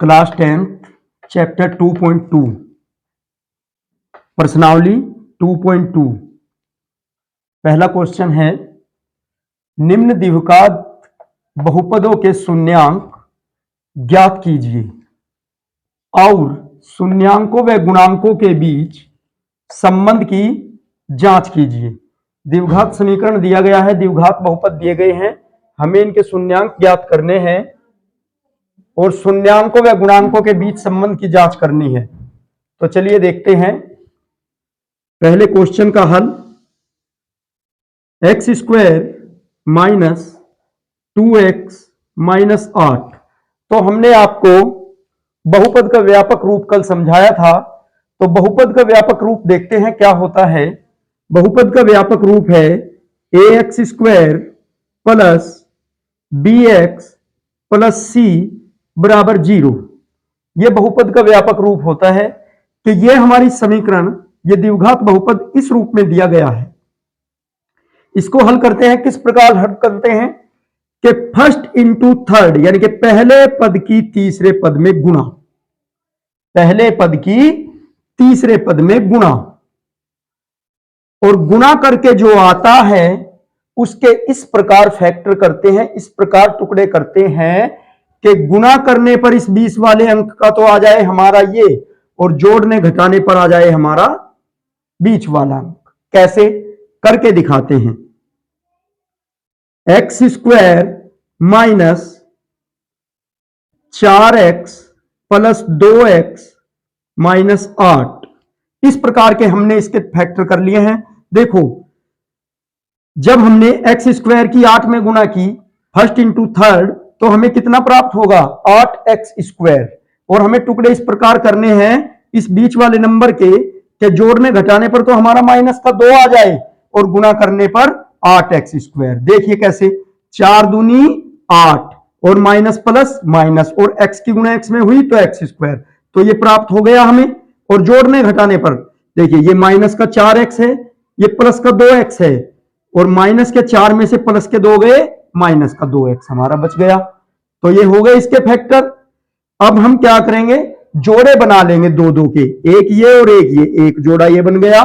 Class 10th chapter 2.2 प्रश्नावली 2.2 पहला question है निम्न द्विघात बहुपदों के शून्यांक ज्ञात कीजिए और शून्यांकों व गुणांकों के बीच संबंध की जांच कीजिए। द्विघात समीकरण दिया गया है, द्विघात बहुपद दिए गए हैं, हमें इनके शून्यांक ज्ञात करने हैं और शून्यांकों व गुणांकों के बीच संबंध की जांच करनी है। तो चलिए देखते हैं पहले क्वेश्चन का हल। X square minus 2x minus 8। तो हमने आपको बहुपद का व्यापक रूप कल समझाया था, तो बहुपद का व्यापक रूप देखते हैं क्या होता है। बहुपद का व्यापक रूप है ax square plus bx plus c बराबर 0। यह बहुपद का व्यापक रूप होता है कि यह हमारी समीकरण, यह द्विघात बहुपद इस रूप में दिया गया है। इसको हल करते हैं, किस प्रकार हल करते हैं कि फर्स्ट इंटू थर्ड, यानी कि पहले पद की तीसरे पद में गुणा, पहले पद की तीसरे पद में गुणा, और गुणा करके जो आता है उसके इस प्रकार फैक्टर करते हैं, इस प्रकार टुकड़े करते हैं कि गुणा करने पर इस 20 वाले अंक का तो आ जाए हमारा ये, और जोड़ने घटाने पर आ जाए हमारा बीच वाला अंक। कैसे करके दिखाते हैं। X square minus 4x plus 2x minus 8, इस प्रकार के हमने इसके फैक्टर कर लिए हैं। देखो, जब हमने एक्स स्क्वायर की 8 में गुणा की फर्स्ट इंटू थर्ड, तो हमें कितना प्राप्त होगा 8x स्क्वायर, और हमें टुकड़े इस प्रकार करने हैं इस बीच वाले नंबर के जोड़ने घटाने पर तो हमारा माइनस का 2 आ जाए और गुणा करने पर 8x स्क्वायर। देखिए कैसे, 4 दूनी 8 और माइनस प्लस माइनस, और x की गुणा x में हुई तो x स्क्वायर, तो ये प्राप्त हो गया हमें। और जोड़ने घटाने पर देखिए, ये माइनस का 4x है, ये प्लस का 2x है, और माइनस के 4 में से प्लस के 2 गए, माइनस का 2x हमारा बच गया। तो ये हो गए इसके फैक्टर। अब हम क्या करेंगे, जोड़े बना लेंगे दो दो के, एक ये और एक ये, एक जोड़ा ये बन गया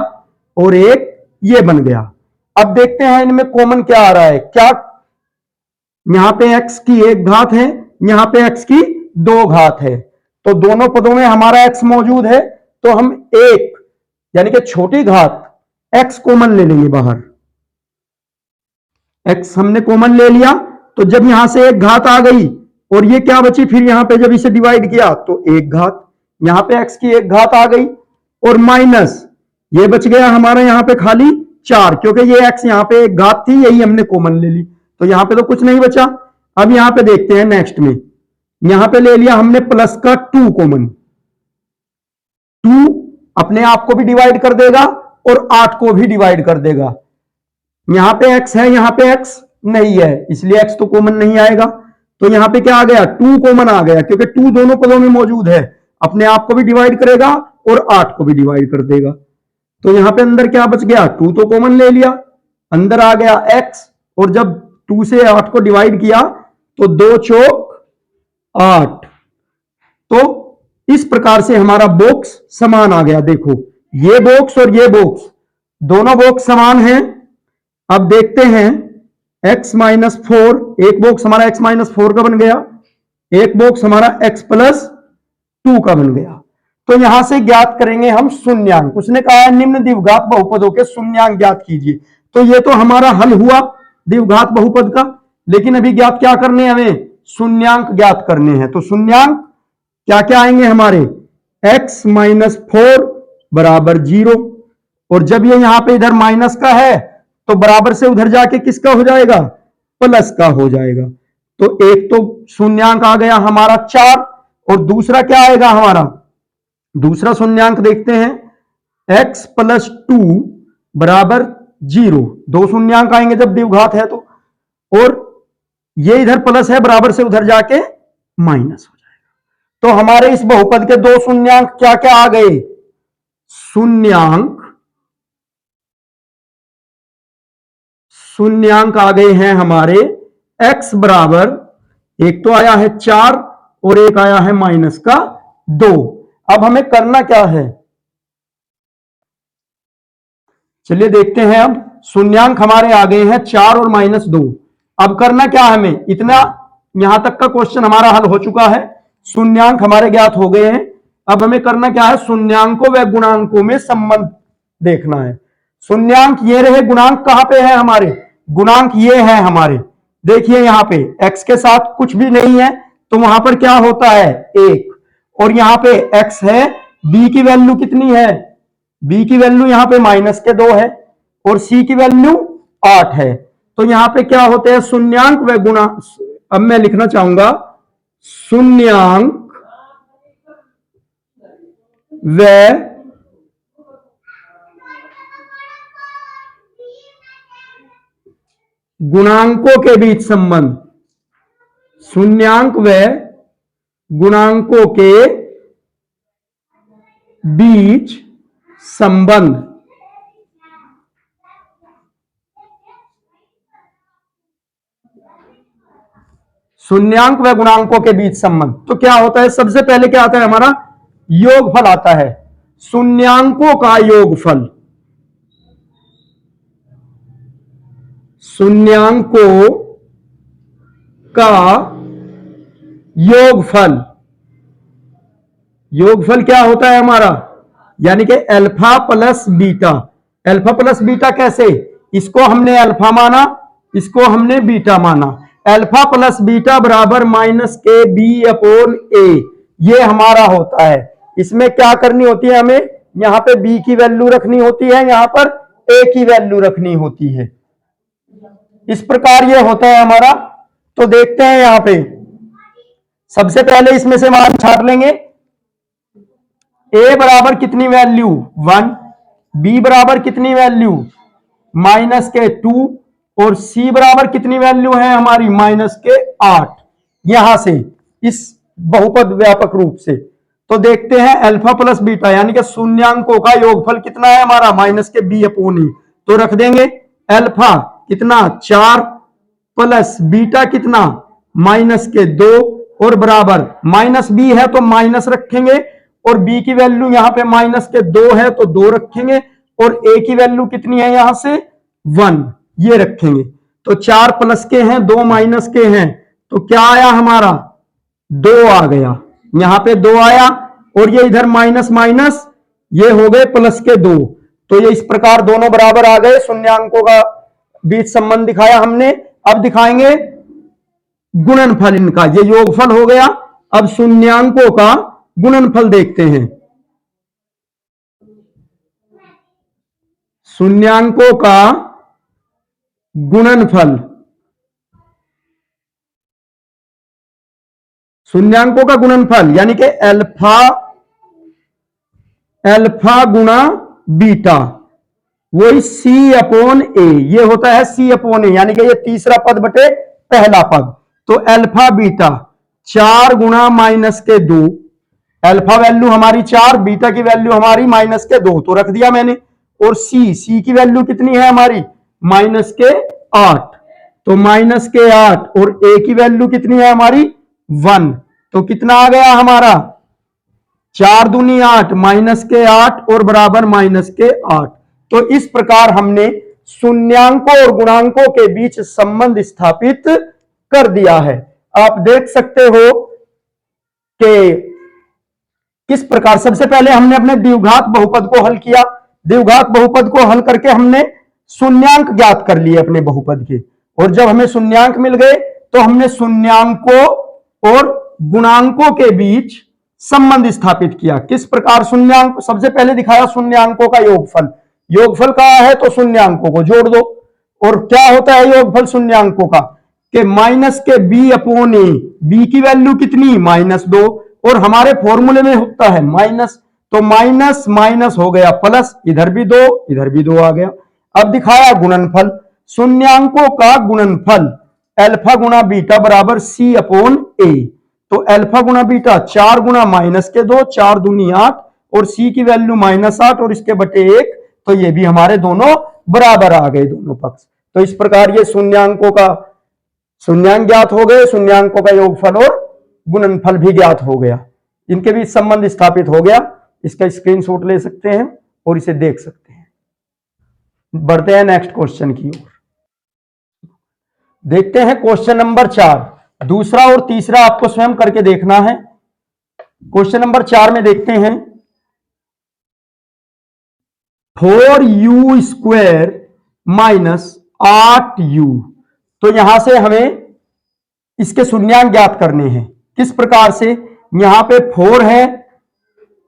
और एक ये बन गया। अब देखते हैं इनमें कॉमन क्या आ रहा है। क्या यहां पे x की 1 घात है, यहां पे x की 2 घात है, तो दोनों पदों में हमारा x मौजूद है, तो हम एक यानी कि छोटी घात x कॉमन ले लेंगे बाहर। x हमने कॉमन ले लिया, तो जब यहां से 1 घात आ गई और ये क्या बची, फिर यहां पे जब इसे डिवाइड किया तो 1 घात, यहां पे x की 1 घात आ गई, और माइनस ये बच गया हमारा यहां पे खाली 4, क्योंकि ये x यहां पे 1 घात थी, यही हमने कॉमन ले ली, तो यहां पे तो कुछ नहीं बचा। अब यहां पे देखते हैं नेक्स्ट में, यहां पे ले लिया हमने प्लस का 2 कॉमन, 2 अपने आप को भी डिवाइड कर देगा और 8 को भी डिवाइड कर देगा। यहां पे x है, यहां पे x नहीं है, इसलिए x तो कॉमन नहीं आएगा, तो यहां पे क्या आ गया 2 कॉमन आ गया, क्योंकि 2 दोनों पदों में मौजूद है, अपने आप को भी डिवाइड करेगा और 8 को भी डिवाइड कर देगा। तो यहां पे अंदर क्या बच गया, 2 तो कॉमन ले लिया, अंदर आ गया x, और जब 2 से 8 को डिवाइड किया तो 2 चौक 8, तो इस प्रकार से हमारा बॉक्स समान आ गया। देखो, ये बॉक्स और ये बॉक्स, दोनों बॉक्स समान हैं। अब देखते हैं x माइनस 4, एक बॉक्स हमारा x माइनस 4 का बन गया, एक बॉक्स हमारा x प्लस 2 का बन गया। तो यहां से ज्ञात करेंगे हम शून्यांक। उसने कहा है निम्न द्विघात बहुपदों के शून्यांक ज्ञात कीजिए, तो ये तो हमारा हल हुआ द्विघात बहुपद का, लेकिन अभी ज्ञात क्या करने हैं, हमें शून्यांक ज्ञात करने हैं। तो शून्यांक क्या क्या आएंगे हमारे, x माइनस 4 बराबर 0, और जब ये यहां पे इधर माइनस का है तो बराबर से उधर जाके किसका हो जाएगा, प्लस का हो जाएगा। तो एक तो शून्यांक आ गया हमारा 4, और दूसरा क्या आएगा हमारा, दूसरा शून्यांक देखते हैं, x प्लस 2 बराबर 0। दो शून्यांक आएंगे जब द्विघात है तो, और ये इधर प्लस है, बराबर से उधर जाके माइनस हो जाएगा। तो हमारे इस बहुपद के दो शून्यांक क्या क्या आ गए, शून्यांक आ गए हैं हमारे x बराबर, एक तो आया है 4 और एक आया है माइनस का 2। अब हमें करना क्या है, चलिए देखते हैं। अब शून्यांक हमारे आ गए हैं 4 और -2। अब करना क्या है हमें, इतना यहां तक का क्वेश्चन हमारा हल हो चुका है, शून्यांक हमारे ज्ञात हो गए हैं। अब हमें करना क्या है, शून्यांकों व गुणांकों में संबंध देखना है। शून्यांक ये रहे, गुणांक कहां पे है हमारे, गुणांक ये है हमारे। देखिए यहां पे x के साथ कुछ भी नहीं है तो वहां पर क्या होता है 1, और यहां पे x है, b की वैल्यू कितनी है, b की वैल्यू यहां पे -2 है और c की वैल्यू 8 है। तो यहां पे क्या होते हैं शून्यांक व गुणा, अब मैं लिखना चाहूंगा शून्यांक व गुणांकों के बीच संबंध, शून्यांक व गुणांकों के बीच संबंध। शून्यांक व गुणांकों के बीच संबंध तो क्या होता है, सबसे पहले क्या आता है हमारा योगफल आता है, शून्यांकों का योगफल, शून्यांकों का योगफल। योगफल क्या होता है हमारा, यानी कि alpha plus beta. Alpha plus beta कैसे, इसको हमने अल्फा माना, इसको हमने बीटा माना। अल्फा प्लस बीटा बराबर -kb/a, ये हमारा होता है। इसमें क्या करनी होती है हमें, यहां पे b की वैल्यू रखनी होती है, यहां पर a की वैल्यू रखनी होती है। इस प्रकार ये होता है हमारा। तो देखते हैं यहां पे, सबसे पहले इसमें से मान छाट लेंगे। a बराबर कितनी वैल्यू 1, b बराबर कितनी वैल्यू -2 और c बराबर कितनी वैल्यू है हमारी -8। यहां से इस बहुपद व्यापक रूप से तो देखते हैं अल्फा प्लस बीटा यानी कि शून्यांकों का योगफल कितना है हमारा -b/e। तो रख देंगे अल्फा कितना 4 प्लस बीटा कितना -2 और बराबर -b है तो माइनस रखेंगे और b की वैल्यू यहां पे -2 है तो 2 रखेंगे और a की वैल्यू कितनी है यहां से 1, ये रखेंगे। तो 4 प्लस के हैं 2 माइनस के हैं तो क्या आया हमारा 2 आ गया, यहां पे 2 आया और ये इधर माइनस माइनस ये हो गए प्लस के 2। तो ये इस प्रकार दोनों बराबर आ गए, शून्यांकों का बीच संबंध दिखाया हमने। अब दिखाएंगे गुणनफल इनका, ये योगफल हो गया। अब शून्यांकों का गुणनफल देखते हैं। शून्यांकों का गुणनफल, शून्यांकों का गुणनफल यानी कि अल्फा गुणा बीटा, वही c/a, ये होता है c/a यानी कि ये तीसरा पद बटे पहला पद। तो अल्फा बीटा 4 गुणा -2, अल्फा वैल्यू हमारी 4, बीटा की वैल्यू हमारी -2 तो रख दिया मैंने। और c की वैल्यू कितनी है हमारी -8, तो -8 और a की वैल्यू कितनी है हमारी 1, तो कितना आ गया हमारा 4 दूनी 8 -8 और बराबर -8। तो इस प्रकार हमने शून्यांकों और गुणांकों के बीच संबंध स्थापित कर दिया है। आप देख सकते हो कि किस प्रकार सबसे पहले हमने अपने द्विघात बहुपद को हल किया, द्विघात बहुपद को हल करके हमने शून्यांक ज्ञात कर लिए अपने बहुपद के, और जब हमें शून्यांक मिल गए तो हमने शून्यांकों और गुणांकों के बीच संबंध स्थापित किया। किस प्रकार, शून्यांक सबसे पहले दिखाया शून्यांकों का योगफल, योगफल कहा है तो शून्यांकों को जोड़ दो। और क्या होता है योगफल शून्यांकों का कि -b/a, b की वैल्यू कितनी -2 और हमारे फॉर्मूले में होता है माइनस, तो माइनस माइनस हो गया प्लस, इधर भी 2 इधर भी 2 आ गया। अब दिखाया गुणनफल, शून्यांकों का गुणनफल अल्फा गुणा बीटा बराबर c/a। तो अल्फा गुणा बीटा 4 गुणा -2, 4 दूनी 8 और c की वैल्यू -8 और इसके बटे 1, तो ये भी हमारे दोनों बराबर आ गए दोनों पक्ष। तो इस प्रकार ये शून्यांकों का शून्यांक ज्ञात हो गए, शून्यांकों का योगफल और गुणनफल भी ज्ञात हो गया, इनके बीच संबंध स्थापित हो गया। इसका स्क्रीनशॉट ले सकते हैं और इसे देख सकते हैं। बढ़ते हैं नेक्स्ट क्वेश्चन की ओर। देखते हैं क्वेश्चन नंबर 4। दूसरा और तीसरा आपको स्वयं करके देखना है। क्वेश्चन नंबर 4 में देखते हैं 4u स्क्वायर माइनस 8u। तो यहां से हमें इसके शून्यांक ज्ञात करने हैं। किस प्रकार से? यहां पे 4 है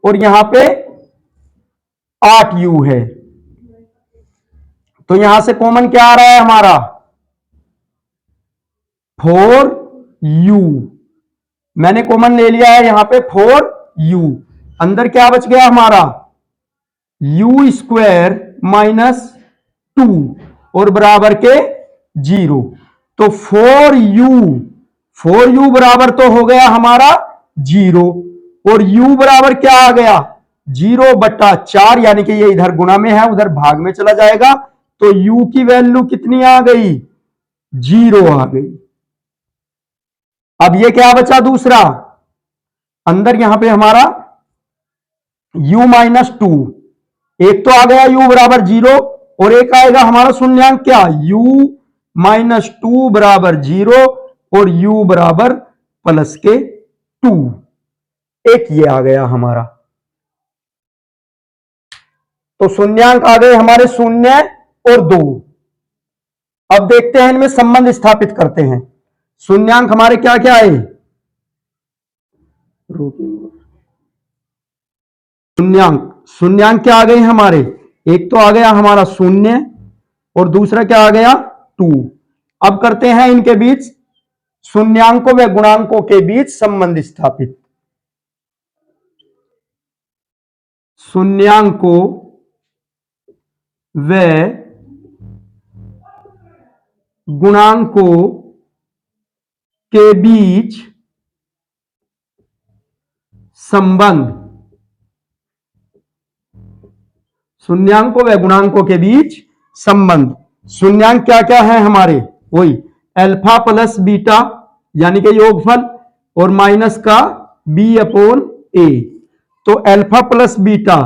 और यहां पे 8u है, तो यहां से कॉमन क्या आ रहा है हमारा? 4u। मैंने कॉमन ले लिया है यहां पे 4u। अंदर क्या बच गया हमारा? u स्क्वायर माइनस 2 और बराबर के 0। तो 4u बराबर तो हो गया हमारा 0 और u बराबर क्या आ गया? 0/4, यानी कि ये इधर गुणा में है, उधर भाग में चला जाएगा। तो u की वैल्यू कितनी आ गई? 0 आ गई। अब ये क्या बचा दूसरा? अंदर यहां पे हमारा u माइनस 2, एक तो आ गया u बराबर 0 और एक आएगा हमारा शून्यांक क्या? u माइनस 2 बराबर 0 और u बराबर प्लस के 2। एक ये आ गया हमारा। तो शून्यांक आ गए हमारे 0 और 2। अब देखते हैं इनमें संबंध स्थापित करते हैं। शून्यांक हमारे क्या क्या है? शून्यांक क्या आ गए हमारे? एक तो आ गया हमारा 0 और दूसरा क्या आ गया? 2। अब करते हैं इनके बीच शून्यांकों व गुणांकों के बीच संबंध स्थापित। शून्यांकों व गुणांकों के बीच संबंध। शून्यांकों व गुणांकों के बीच संबंध। शून्यांक क्या क्या है हमारे? वही अल्फा प्लस बीटा यानी कि योगफल और माइनस का b/a। तो अल्फा प्लस बीटा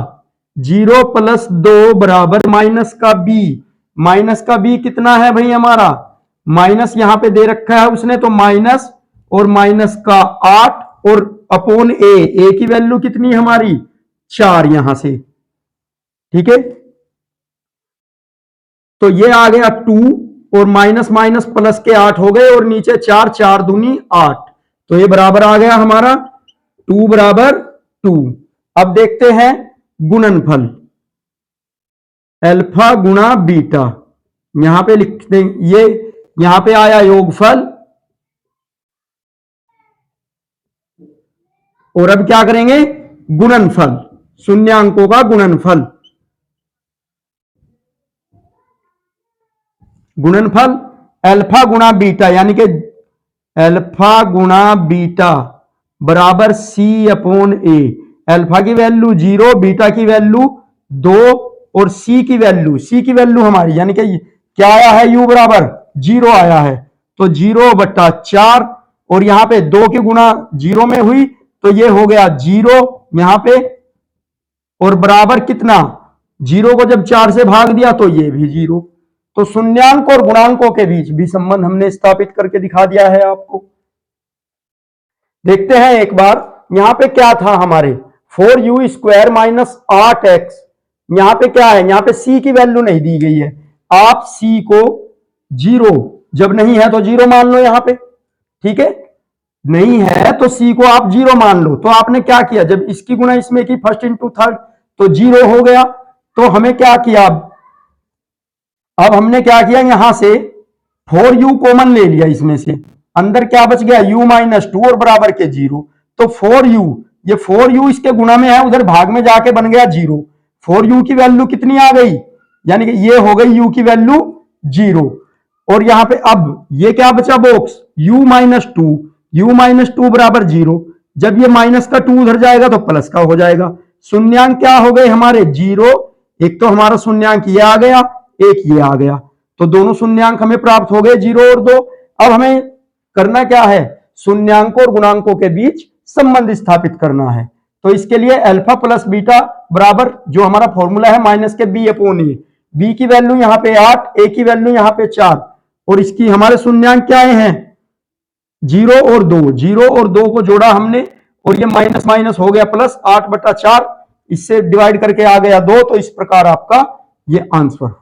0 + 2 बराबर माइनस का b। माइनस का b कितना है भाई हमारा? माइनस यहां पे दे रखा है उसने, तो माइनस और माइनस का 8 और अपॉन a की वैल्यू कितनी हमारी? 4 यहां से। ठीक है, तो ये आ गया 2 और माइनस माइनस प्लस के 8 हो गए और नीचे 4, 4 दूनी 8। तो ये बराबर आ गया हमारा 2 बराबर 2। अब देखते हैं गुणनफल अल्फा गुणा बीटा। यहां पे लिखते हैं, ये यहां पे आया योगफल और अब क्या करेंगे? गुणनफल, शून्यांकों का गुणनफल। गुणनफल अल्फा गुणा बीटा यानी कि अल्फा गुणा बीटा बराबर c/a। अल्फा की वैल्यू 0, बीटा की वैल्यू 2 और c की वैल्यू हमारी यानी कि क्या आया है? u बराबर 0 आया है, तो 0/4 और यहां पे 2 की गुणा 0 में हुई तो ये हो गया 0 यहां पे और बराबर कितना? 0 को जब 4 से भाग दिया तो ये भी 0। तो शून्यांक और गुणांकों के बीच भी संबंध हमने स्थापित करके दिखा दिया है आपको। देखते हैं एक बार, यहां पे क्या था हमारे? 4u square minus 8x। यहां पे क्या है? यहां पे c की वैल्यू नहीं दी गई है। आप c को 0, जब नहीं है तो 0 मान लो यहां पे। ठीक है, नहीं है तो c को आप 0 मान लो। तो आपने क्या किया? जब इसकी गुणा इसमें की फर्स्ट इंटू थर्ड तो 0 हो गया। तो हमें क्या किया? अब हमने क्या किया? यहां से 4u कॉमन ले लिया इसमें से, अंदर क्या बच गया? u माइनस 2 और बराबर के 0। तो 4u, ये 4u इसके गुणा में है, उधर भाग में जाके बन गया 0। 4u की वैल्यू कितनी आ गई? यानी कि ये हो गई u की वैल्यू 0। और यहां पे अब ये क्या बचा बॉक्स? u माइनस 2 बराबर 0। जब ये माइनस का 2 उधर जाएगा तो प्लस का हो जाएगा। शून्यांक क्या हो गए हमारे? 0। एक तो हमारा शून्यांक ये आ गया, एक ये आ गया, तो दोनों शून्यांक हमें प्राप्त हो गए 0 और 2। अब हमें करना क्या है? शून्यांकों और गुणांकों के बीच संबंध स्थापित करना है। तो इसके लिए अल्फा प्लस बीटा बराबर जो हमारा फॉर्मूला है माइनस के बी अपॉन ए। बी की वैल्यू यहाँ पे 8, ए की वैल्यू यहाँ पे 4 और इसकी हमारे शून्यांक क्या हैं 0 और 2। 0 और 2 को जोड़ा हमने और ये माइनस माइनस हो गया प्लस, 8/4 इससे डिवाइड करके आ गया 2। तो इस प्रकार आपका ये आंसर।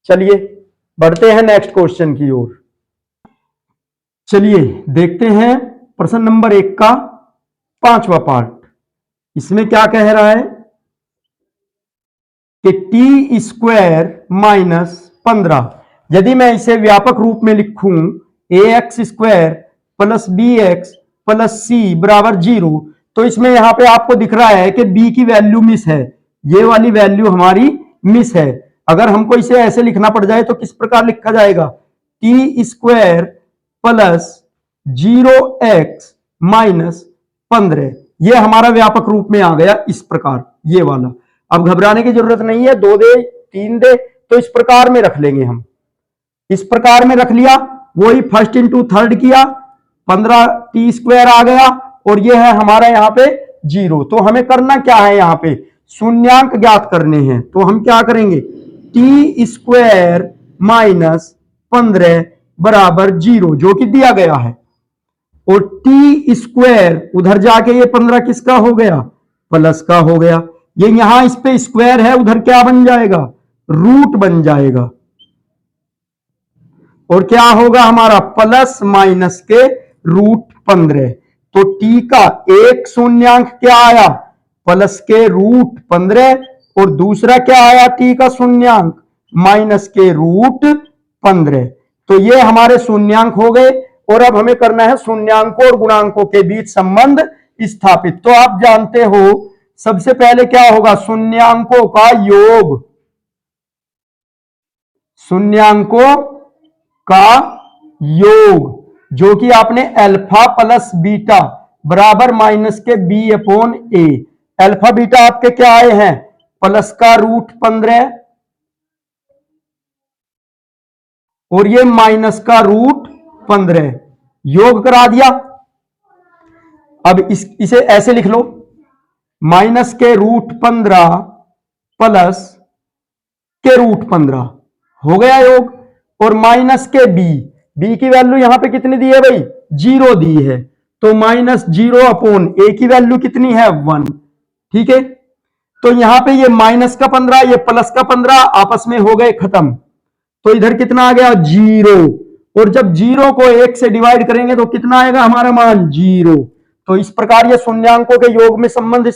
चलिए बढ़ते हैं नेक्स्ट क्वेश्चन की ओर। चलिए देखते हैं प्रश्न नंबर 1 का 5वां पार्ट। इसमें क्या कह रहा है कि टी स्क्वायर माइनस 15 यदि मैं इसे व्यापक रूप में लिखूं a x square plus b x plus c बराबर 0, तो इसमें यहां पे आपको दिख रहा है कि बी की वैल्यू मिस है, ये वाली वैल्यू हमारी मिस है। अगर हमको इसे ऐसे लिखना पड़ जाए तो किस प्रकार लिखा जाएगा, T square plus 0x minus 15, ये हमारा व्यापक रूप में आ गया इस प्रकार, ये वाला। अब घबराने की जरूरत नहीं है, 2 दे 3 दे तो इस प्रकार में रख लेंगे हम। इस प्रकार में रख लिया, वही फर्स्ट इंटू थर्ड किया, 15 टी स्क्वायर आ गया और ये है हमारा यहाँ पे 0। तो हमें करना क्या है, यहाँ पे शून्यांक ज्ञात करने हैं। तो हम क्या करेंगे, टी स्क्वायर माइनस 15 बराबर 0 जो कि दिया गया है, और टी स्क्वायर उधर जाके ये 15 किसका हो गया, प्लस का हो गया। ये यहां इस पे स्क्वायर है, उधर क्या बन जाएगा, रूट बन जाएगा। और क्या होगा हमारा प्लस माइनस के रूट 15। तो टी का एक शून्यांक क्या आया, प्लस के रूट 15, और दूसरा क्या आया टी का शून्यांक माइनस के रूट 15। तो ये हमारे शून्यांक हो गए। और अब हमें करना है शून्यांकों और गुणांकों के बीच संबंध स्थापित। तो आप जानते हो सबसे पहले क्या होगा, शून्यांकों का योग, शून्यांकों का योग जो कि आपने अल्फा प्लस बीटा बराबर माइनस के बी अपॉन ए। अल्फा बीटा आपके क्या आए हैं, प्लस का रूट 15 और ये माइनस का रूट 15, योग करा दिया। अब इसे ऐसे लिख लो, माइनस के रूट 15 प्लस के रूट 15 हो गया योग। और माइनस के बी की वैल्यू यहां पे कितनी दी है भाई, 0 दी है, तो माइनस 0 अपॉन ए की वैल्यू कितनी है 1। ठीक है, तो यहां पे ये माइनस का 15 ये प्लस का 15 आपस में हो गए खत्म। तो इधर कितना आ गया 0, और जब 0 को 1 से डिवाइड करेंगे तो कितना आएगा हमारा मान 0। तो इस प्रकार ये शून्यांकों के योग में संबंध